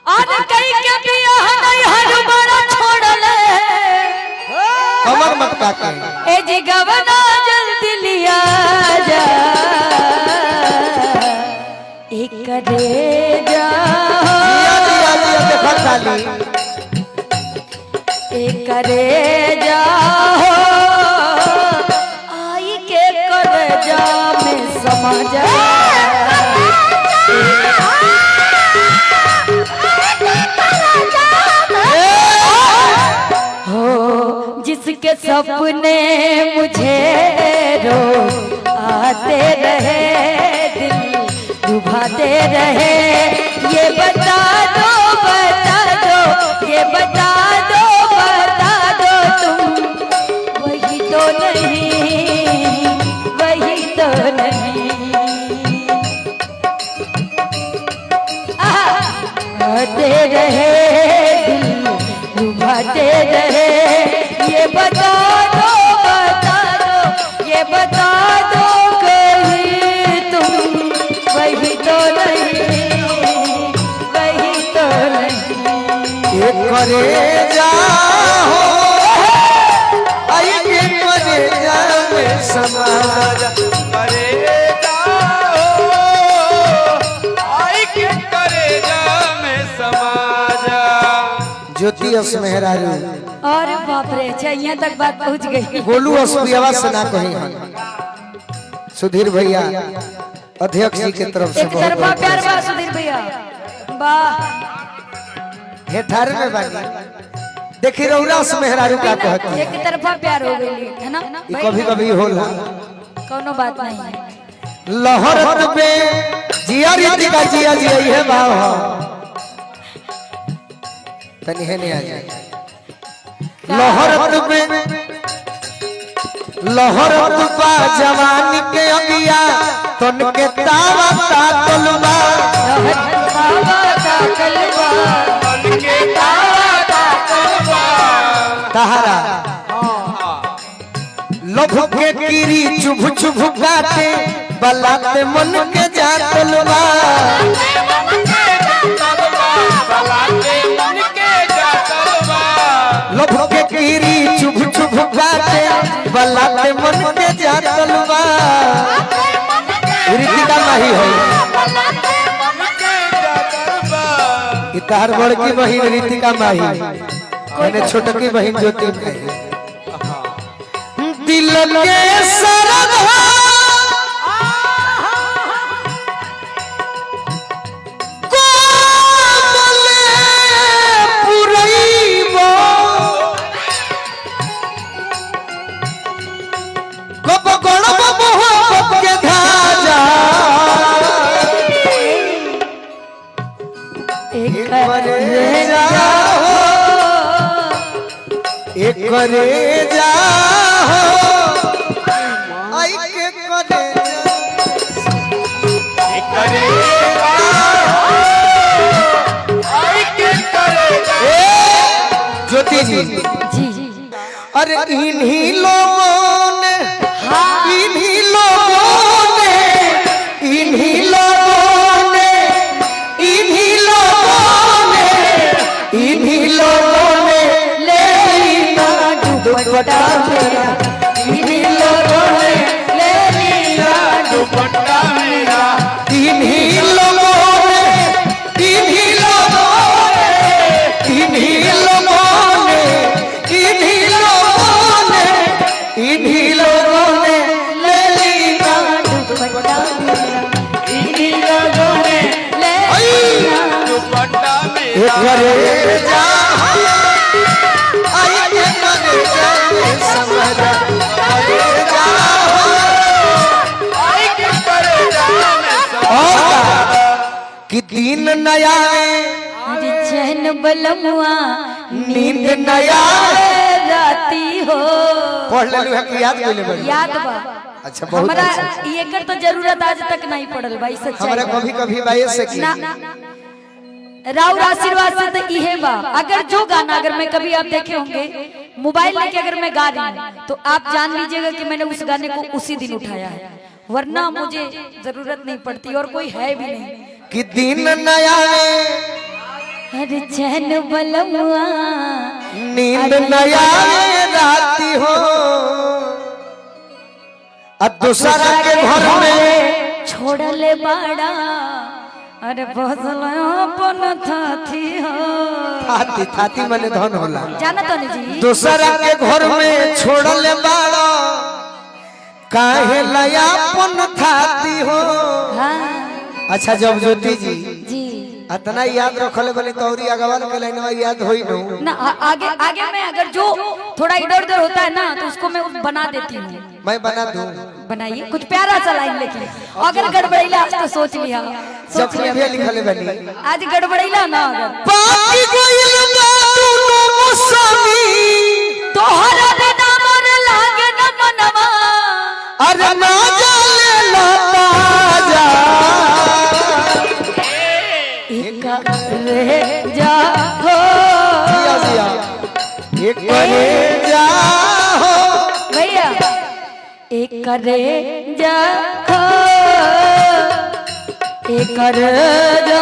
अरे कई के बियाह नहीं हर बड़ा छोड़ले कमर मत काटे ए जी गवना जल्दी लिया जा एक करे जा जिया जिया जिया देखा खाली एक करे जा आई के करे जा में समझ जिसके सपने मुझे रोज आते रहे दिल डुबाते रहे ये बता दो ये बता दो तुम वही तो नहीं वही तो नहीं आते रहे दिल डुबाते रहे ये बता दो ये बता दो कहीं तुम वही तो नहीं वही तो नहीं एक करे जाओ आई के करे जाओ समाज करे जाओ आई के करे जाओ समाज ज्योति अस मेहरारू अरे बाप रे अच्छा यहाँ तक बात पहुँच गई गोलू असुरियावा से ना कहीं हम सुधीर भैया अध्यक्ष जी के तरफ से एक तरफा प्यार बा सुधीर भैया वाह हे ठारे में बानी देखी रौला से मेहरारू का कहती एक तरफा प्यार हो गई है ना ये कभी कभी होला कोनो बात नहीं है लहर पे जिया रीति का जिया जिया है भाव तनी है नहीं आ जाए लहर पे लहर पा जवानी के अगिया तन के तावा ता तलवा तन के तावा ता तलवा तहरा लभ के कीरी चुभ चुभ गाते बलाते मन के जा तलवा लभ के कीरी चुभ चुभ गाते बलाते मन के जा तलवा रीतिका नहीं है इतार बड़की बहन रीतिका माही मैंने छोटकी बहन ज्योति भाई दिल के सरधा एक करे जाओ आई के करे एक करे आई के करे ज्योति जी जी अरे इन्हीं लोगों ने इन्हीं लोगों ने इन्हीं लोगों ने इन्हीं लोगों ने इन्हीं लोगों ने दुपट्टा मेरा इन्हीं लोगों ने ले लिया दुपट्टा मेरा इन्हीं लोगों ने इन्हीं लोगों ने इन्हीं लोगों ने इन्हीं लोगों ने इन्हीं लोगों ने ले लिया दुपट्टा मेरा इन्हीं लोगों ने ले लिया दुपट्टा मेरा घरे जा कि दिन नया चैन बलमुआ नींद नया राती हो पढ़ लेलू है कि याद कर ले बड़ी याद बा अच्छा बहुत हमरा अच्छा एकर तो जरूरत आज तक नहीं पड़ल भाई सच्चाई हमरा कभी कभी भाई से की राउर आशीर्वाद से तो इहे बा अगर जो गाना अगर मैं कभी आप देखे होंगे मोबाइल लेके अगर मैं गा रही हूँ तो आप जान लीजिएगा कि मैंने उस गाने को उसी दिन उठाया है, वरना मुझे जरूरत नहीं पड़ती और कोई है भी नहीं। कि दिन नया अरे चैन बलमुआ नींद नया राती हो अब दूसरा के घर में छोड़ले बाड़ा अरे अपन थाती हो थाती थाती मने धन होला जाना तो नहीं जी दूसरा के घर में छोड़ले बाड़ा काहे लया अपन थाती हो। हाँ अच्छा जब ज्योति जी जी इतना याद रखले बोले तौरी अगवाल के लाइनवा याद होई नो ना आगे आगे में अगर जो थोड़ा इधर उधर होता है ना तो उसको मैं बना देती हूँ। मैं बना दूं बनाइए कुछ प्यारा सा लाइन लेके अगर गड़बड़ैला आज तो सोच लिया जब भी लिखले बनी आज गड़बड़ैला ना अगर बाकी गोइल बातू मुसामी तोहरा बिना मोर लागे न मनवा अरे ना जाले लता जा एक रे जा हो जिया जिया एक करे जा हो भैया एक रे जा हो एक रे जा